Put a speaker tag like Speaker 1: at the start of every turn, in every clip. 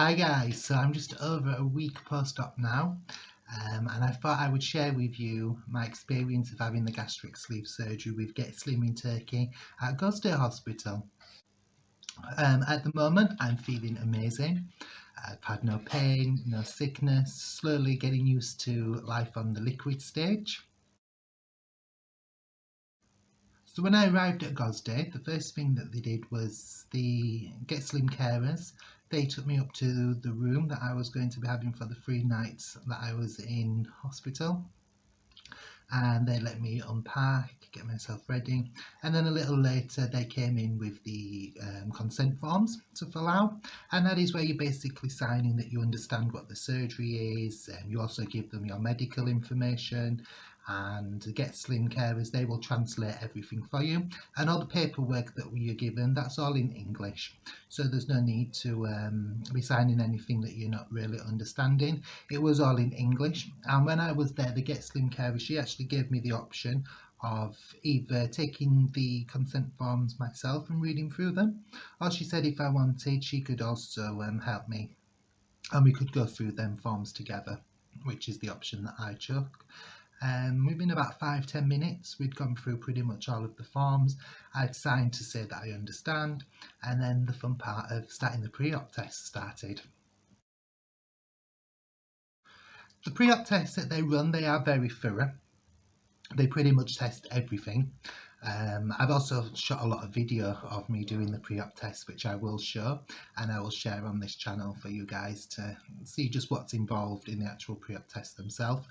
Speaker 1: Hi guys, so I'm just over a week post-op now, and I thought I would share with you my experience of having the gastric sleeve surgery with Get Slim in Turkey at Gozde Hospital. At the moment I'm feeling amazing. I've had no pain, no sickness, slowly getting used to life on the liquid stage. So when I arrived at Gozde, the first thing that they did was the Get Slim carers. They took me up to the room that I was going to be having for the 3 nights that I was in hospital. And they let me unpack, get myself ready. And then a little later they came in with the consent forms to fill out. And that is where you're basically signing that you understand what the surgery is. You also give them your medical information, and the Get Slim carers, they will translate everything for you, and all the paperwork that you're given, that's all in English, so there's no need to be signing anything that you're not really understanding. It was all in English, and when I was there, the Get Slim carer, she actually gave me the option of either taking the consent forms myself and reading through them, or she said if I wanted she could also help me and we could go through them forms together, which is the option that I took. Within about 5-10 minutes we'd gone through pretty much all of the forms. I'd signed to say that I understand, and then the fun part of starting the pre-op test started. The pre-op tests that they run, they are very thorough. They pretty much test everything. I've also shot a lot of video of me doing the pre-op test, which I will show and I will share on this channel for you guys to see just what's involved in the actual pre-op test themselves.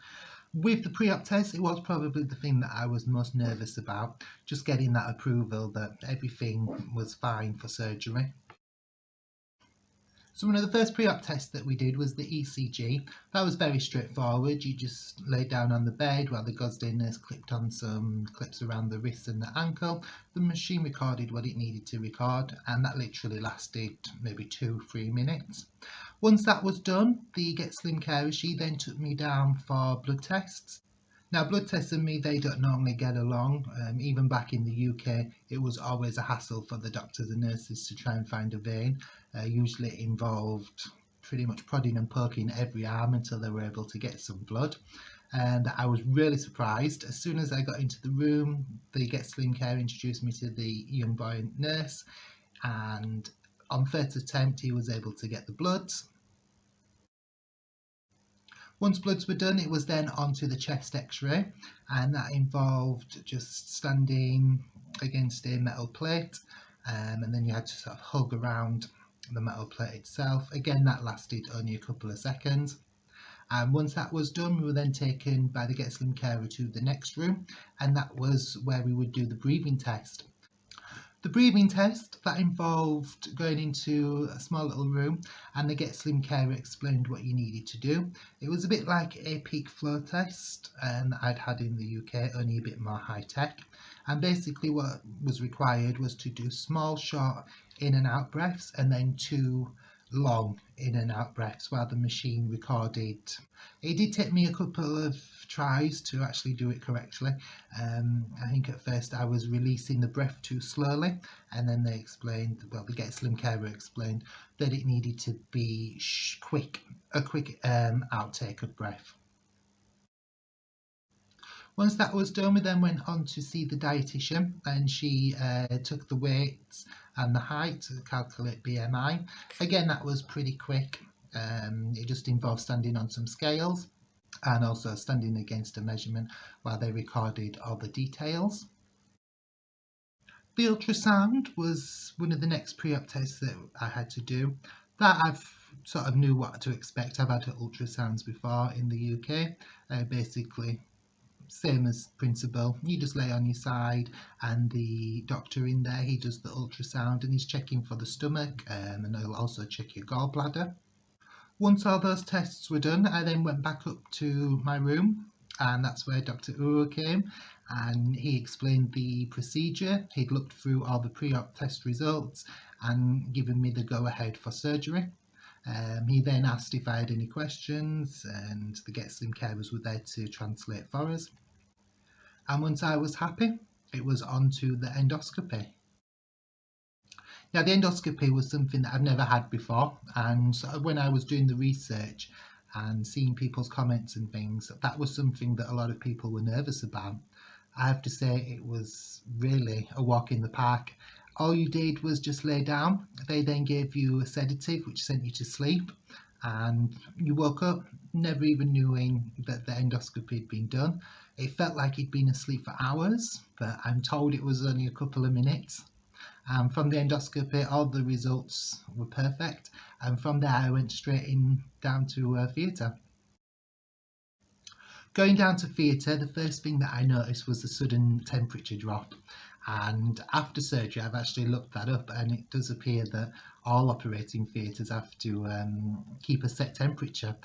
Speaker 1: With the pre-op test, it was probably the thing that I was most nervous about, just getting that approval that everything was fine for surgery. So one of the first pre-op tests that we did was the ECG. That was very straightforward. You just lay down on the bed while the Gozde nurse clipped on some clips around the wrist and the ankle. The machine recorded what it needed to record, and that literally lasted maybe 2-3 minutes. Once that was done, the Get Slim carer, she then took me down for blood tests. Now, blood tests and me, they don't normally get along. Even back in the UK, it was always a hassle for the doctors and nurses to try and find a vein. Usually it involved pretty much prodding and poking every arm until they were able to get some blood. And I was really surprised. As soon as I got into the room, the Get Slim carer introduced me to the young boy nurse, and on first attempt he was able to get the bloods. Once bloods were done, it was then onto the chest x-ray, and that involved just standing against a metal plate, and then you had to sort of hug around the metal plate itself. Again, that lasted only a couple of seconds. And once that was done, we were then taken by the Get Slim carer to the next room, and that was where we would do the breathing test. The breathing test, that involved going into a small little room, and the Get Slim carer explained what you needed to do. It was a bit like a peak flow test that I'd had in the UK, only a bit more high tech. And basically what was required was to do small, short in and out breaths, and then 2 long in and out breaths while the machine recorded. It did take me a couple of tries to actually do it correctly. I think at first I was releasing the breath too slowly, and then they explained, well, the Get Slim carer explained that it needed to be a quick outtake of breath. Once that was done, we then went on to see the dietitian, and she took the weights and the height to calculate BMI. Again, that was pretty quick. It just involved standing on some scales and also standing against a measurement while they recorded all the details. The ultrasound was one of the next pre-op tests that I had to do. That I've sort of knew what to expect. I've had ultrasounds before in the UK. Basically, same as principle, you just lay on your side and the doctor in there, he does the ultrasound and he's checking for the stomach, and he'll also check your gallbladder. Once all those tests were done, I then went back up to my room, and that's where Dr. Uro came, and he explained the procedure. He'd looked through all the pre-op test results and given me the go-ahead for surgery. He then asked if I had any questions, and the Get Slim carers were there to translate for us. And once I was happy, it was on to the endoscopy. Now, the endoscopy was something that I've never had before, and so when I was doing the research and seeing people's comments and things, that was something that a lot of people were nervous about. I have to say it was really a walk in the park. All you did was just lay down. They then gave you a sedative which sent you to sleep, and you woke up never even knowing that the endoscopy had been done. It felt like he'd been asleep for hours, but I'm told it was only a couple of minutes. From the endoscopy, all the results were perfect, and from there I went straight in down to theatre. Going down to theatre, the first thing that I noticed was a sudden temperature drop. And after surgery, I've actually looked that up, and it does appear that all operating theatres have to keep a set temperature.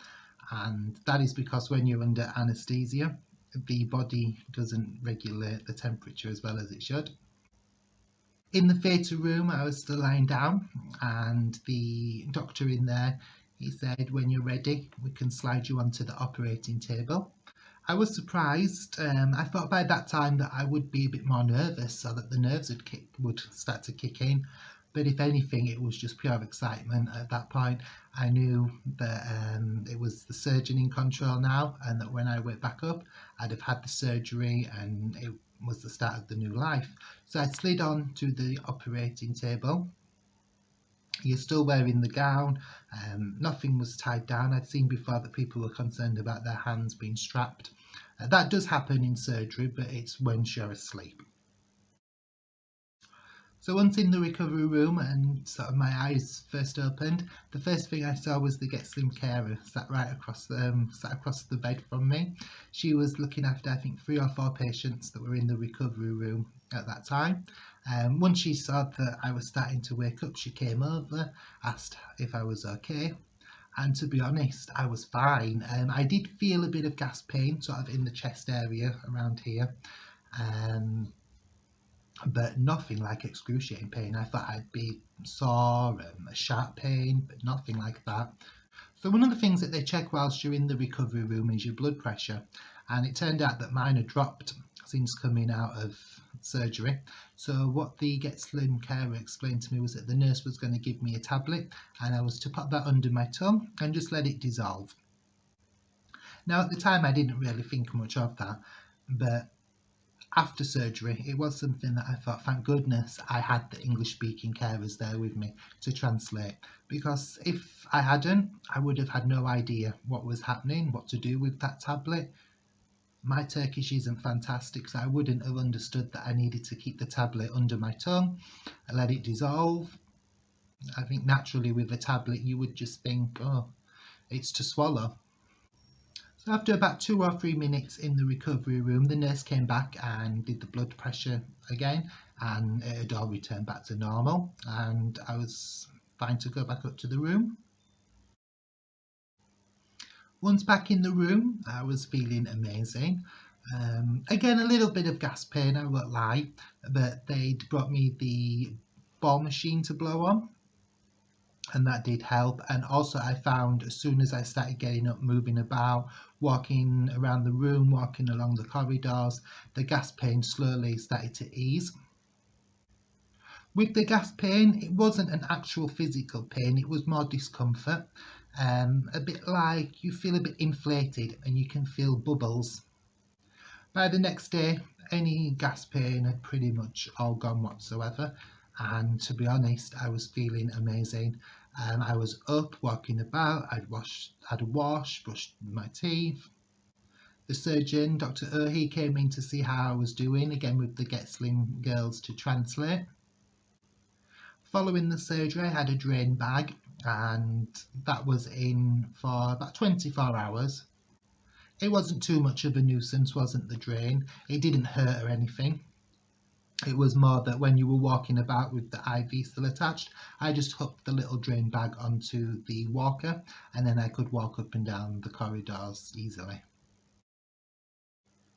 Speaker 1: And that is because when you're under anaesthesia, the body doesn't regulate the temperature as well as it should. In the theatre room, I was still lying down, and the doctor in there, he said, "When you're ready, we can slide you onto the operating table." I was surprised. I thought by that time that I would be a bit more nervous, so that the nerves would start to kick in. But if anything, it was just pure excitement at that point. I knew that it was the surgeon in control now, and that when I went back up, I'd have had the surgery and it was the start of the new life. So I slid on to the operating table. You're still wearing the gown, nothing was tied down. I'd seen before that people were concerned about their hands being strapped. That does happen in surgery, but it's when you're asleep. So once in the recovery room and sort of my eyes first opened, the first thing I saw was the Get Slim carer sat right across the bed from me. She was looking after, I think, 3 or 4 patients that were in the recovery room at that time. Once she saw that I was starting to wake up, she came over, asked if I was okay. And to be honest, I was fine. I did feel a bit of gas pain sort of in the chest area around here. But nothing like excruciating pain. I thought I'd be sore, a sharp pain, but nothing like that. So one of the things that they check whilst you're in the recovery room is your blood pressure, and it turned out that mine had dropped since coming out of surgery. So what the Get Slim carer explained to me was that the nurse was going to give me a tablet, and I was to put that under my tongue and just let it dissolve. Now at the time I didn't really think much of that, but after surgery, it was something that I thought, thank goodness I had the English speaking carers there with me to translate, because if I hadn't, I would have had no idea what was happening, what to do with that tablet. My Turkish isn't fantastic, so I wouldn't have understood that I needed to keep the tablet under my tongue and let it dissolve. I think naturally with a tablet you would just think, oh, it's to swallow. So after about 2 or 3 minutes in the recovery room, the nurse came back and did the blood pressure again, and it had all returned back to normal, and I was fine to go back up to the room. Once back in the room, I was feeling amazing. Again, a little bit of gas pain, I won't lie, but they'd brought me the ball machine to blow on, and that did help. And also I found as soon as I started getting up, moving about, walking around the room, walking along the corridors, the gas pain slowly started to ease. With the gas pain, it wasn't an actual physical pain, it was more discomfort, a bit like you feel a bit inflated and you can feel bubbles. By the next day, any gas pain had pretty much all gone whatsoever, and to be honest, I was feeling amazing. I was up, walking about, had a wash, brushed my teeth. The surgeon, Dr. he came in to see how I was doing, again with the Get Slim girls to translate. Following the surgery, I had a drain bag, and that was in for about 24 hours. It wasn't too much of a nuisance, wasn't the drain. It didn't hurt or anything. It was more that when you were walking about with the IV still attached, I just hooked the little drain bag onto the walker, and then I could walk up and down the corridors easily.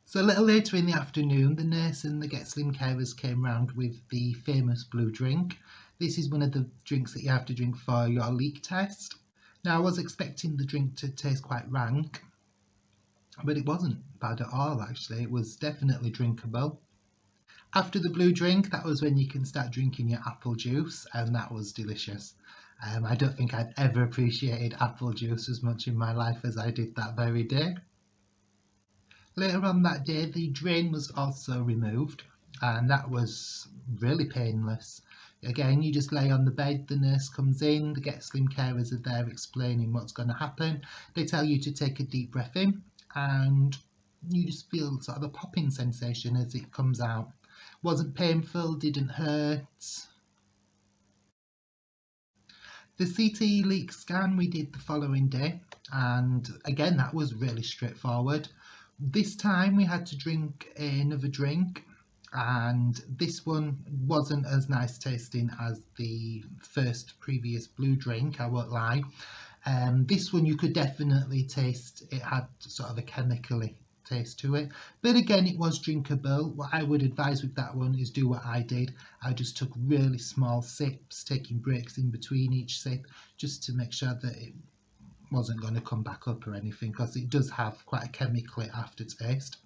Speaker 1: So a little later in the afternoon, the nurse and the Get Slim carers came round with the famous blue drink. This is one of the drinks that you have to drink for your leak test. Now I was expecting the drink to taste quite rank, but it wasn't bad at all actually. It was definitely drinkable. After the blue drink, that was when you can start drinking your apple juice, and that was delicious. I don't think I've ever appreciated apple juice as much in my life as I did that very day. Later on that day, the drain was also removed, and that was really painless. Again, you just lay on the bed, the nurse comes in, the Get Slim carers are there explaining what's going to happen. They tell you to take a deep breath in, and you just feel sort of a popping sensation as it comes out. Wasn't painful, didn't hurt. The CT leak scan we did the following day, and again that was really straightforward. This time we had to drink another drink, and this one wasn't as nice tasting as the first previous blue drink, I won't lie. This one you could definitely taste, it had sort of a chemically taste to it, but again it was drinkable. What I would advise with that one is do what I did. I just took really small sips, taking breaks in between each sip, just to make sure that it wasn't going to come back up or anything, because it does have quite a chemically aftertaste.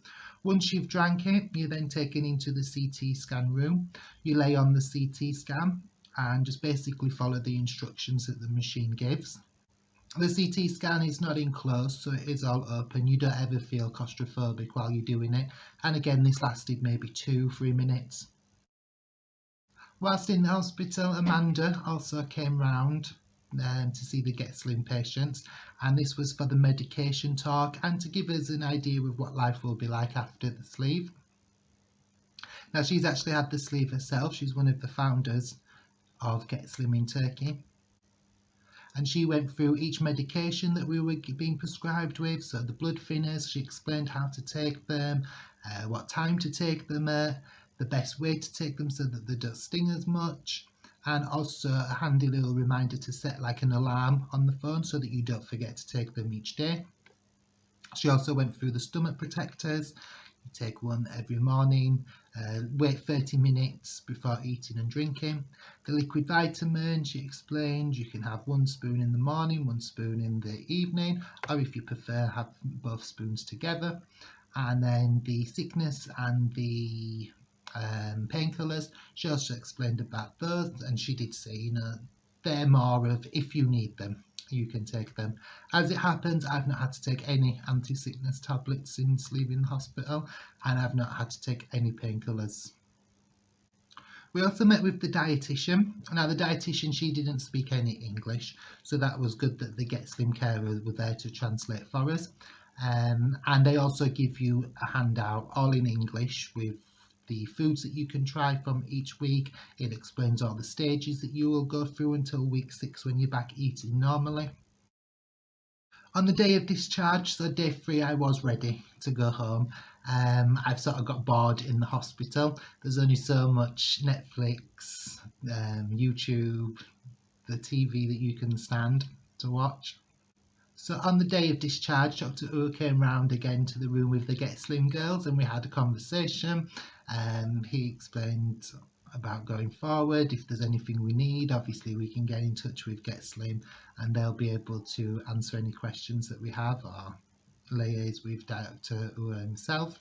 Speaker 1: Once you've drank it, you're then taken into the CT scan room. You lay on the CT scan and just basically follow the instructions that the machine gives. The CT scan is not enclosed, so it is all open. You don't ever feel claustrophobic while you're doing it. And again, this lasted maybe 2-3 minutes. Whilst in the hospital, Amanda also came round to see the Get Slim patients, and this was for the medication talk and to give us an idea of what life will be like after the sleeve. Now, she's actually had the sleeve herself. She's one of the founders of Get Slim in Turkey. And she went through each medication that we were being prescribed with. So the blood thinners, she explained how to take them, what time to take them, the best way to take them so that they don't sting as much, and also a handy little reminder to set like an alarm on the phone so that you don't forget to take them each day. She also went through the stomach protectors. You take one every morning, wait 30 minutes before eating and drinking. The liquid vitamin, she explained, you can have 1 spoon in the morning, 1 spoon in the evening, or if you prefer, have both spoons together. And then the sickness and the painkillers, she also explained about those, and she did say, you know, they're more of if you need them, you can take them. As it happens, I've not had to take any anti-sickness tablets since leaving the hospital, and I've not had to take any painkillers. We also met with the dietitian. Now the dietitian, she didn't speak any English, so that was good that the Get Slim carers were there to translate for us. And they also give you a handout all in English with the foods that you can try from each week. It explains all the stages that you will go through until week 6 when you're back eating normally. On the day of discharge, so day 3, I was ready to go home. I've sort of got bored in the hospital. There's only so much Netflix, YouTube, the TV that you can stand to watch. So on the day of discharge, Dr. Ur came round again to the room with the Get Slim girls, and we had a conversation. He explained about going forward. If there's anything we need, obviously we can get in touch with Get Slim and they'll be able to answer any questions that we have or liaise with Dr. Ur himself.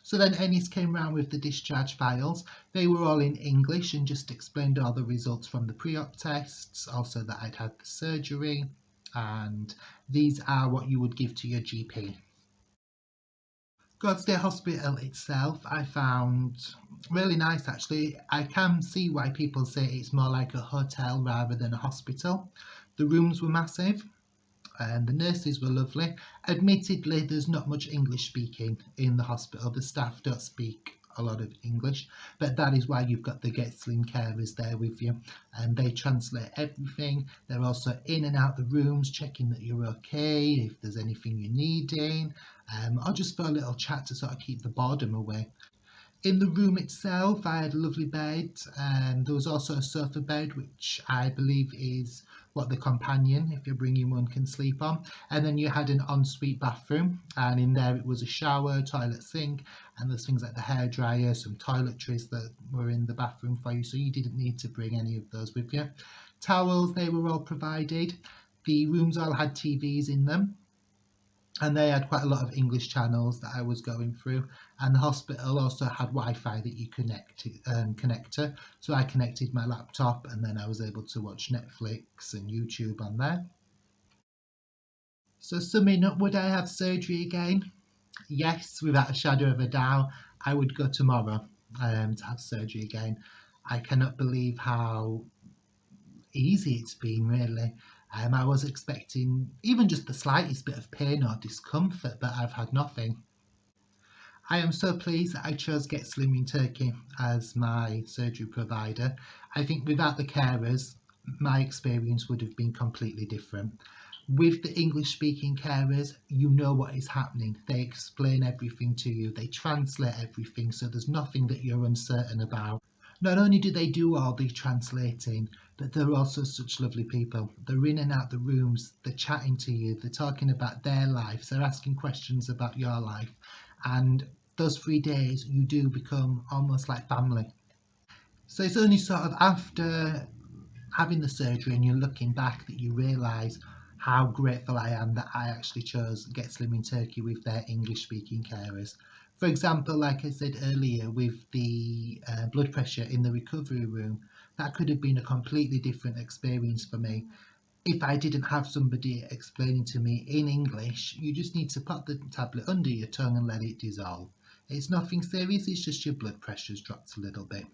Speaker 1: So then Ennis came round with the discharge files. They were all in English and just explained all the results from the PreOp tests, also that I'd had the surgery, and these are what you would give to your GP. Gozde Hospital itself I found really nice actually. I can see why people say it's more like a hotel rather than a hospital. The rooms were massive and the nurses were lovely. Admittedly, there's not much English speaking in the hospital. The staff don't speak a lot of English, but that is why you've got the Get Slim carers there with you, and they translate everything. They're also in and out the rooms checking that you're okay, if there's anything you're needing, or just for a little chat to sort of keep the boredom away. In the room itself, I had a lovely bed, and there was also a sofa bed, which I believe is what the companion, if you're bringing one, can sleep on. And then you had an ensuite bathroom, and in there it was a shower, toilet, sink, and there's things like the hairdryer, some toiletries that were in the bathroom for you, so you didn't need to bring any of those with you. Towels, they were all provided. The rooms all had TVs in them. and they had quite a lot of English channels that I was going through, and the hospital also had Wi-Fi that you connect to. So I connected my laptop, and then I was able to watch Netflix and YouTube on there. So summing up, would I have surgery again? Yes, without a shadow of a doubt. I would go tomorrow to have surgery again. I cannot believe how easy it's been, really. I was expecting even just the slightest bit of pain or discomfort, but I've had nothing. I am so pleased that I chose Get Slim in Turkey as my surgery provider. I think without the carers, my experience would have been completely different. With the English speaking carers, you know what is happening. They explain everything to you, they translate everything, so there's nothing that you're uncertain about. Not only do they do all the translating, but they're also such lovely people. They're in and out the rooms, they're chatting to you, they're talking about their lives, they're asking questions about your life. And those 3 days, you do become almost like family. So it's only sort of after having the surgery and you're looking back that you realise how grateful I am that I actually chose Get Slim in Turkey with their English speaking carers. For example, like I said earlier, with the blood pressure in the recovery room, that could have been a completely different experience for me. If I didn't have somebody explaining to me in English, you just need to pop the tablet under your tongue and let it dissolve. It's nothing serious, it's just your blood pressure's dropped a little bit.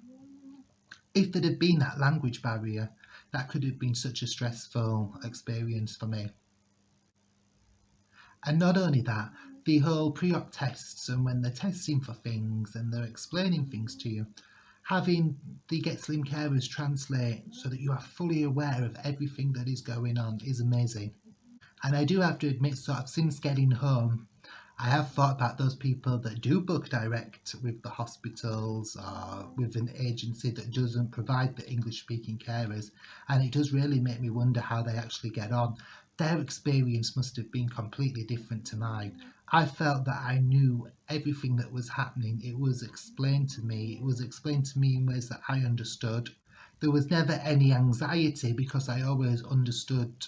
Speaker 1: If there had been that language barrier, that could have been such a stressful experience for me. And not only that, the whole pre-op tests and when they're testing for things and they're explaining things to you, having the Get Slim carers translate so that you are fully aware of everything that is going on is amazing. And I do have to admit, sort of since getting home, I have thought about those people that do book direct with the hospitals or with an agency that doesn't provide the English speaking carers, and it does really make me wonder how they actually get on. Their experience must have been completely different to mine. I felt that I knew everything that was happening. It was explained to me. It was explained to me in ways that I understood. There was never any anxiety because I always understood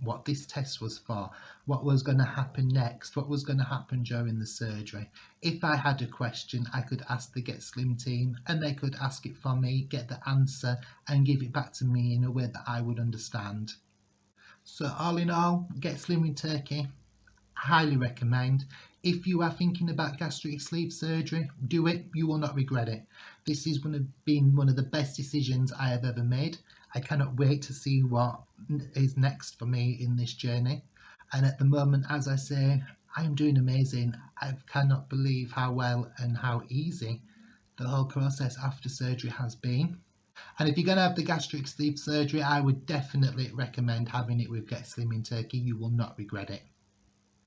Speaker 1: what this test was for, what was going to happen next, what was going to happen during the surgery. If I had a question, I could ask the Get Slim team and they could ask it for me, get the answer, and give it back to me in a way that I would understand. So, all in all, Get Slim in Turkey, highly recommend. If you are thinking about gastric sleeve surgery, do it. You will not regret it. This has been one of the best decisions I have ever made. I cannot wait to see what is next for me in this journey. And at the moment, as I say, I am doing amazing. I cannot believe how well and how easy the whole process after surgery has been. And if you're going to have the gastric sleeve surgery, I would definitely recommend having it with Get Slim in Turkey. You will not regret it.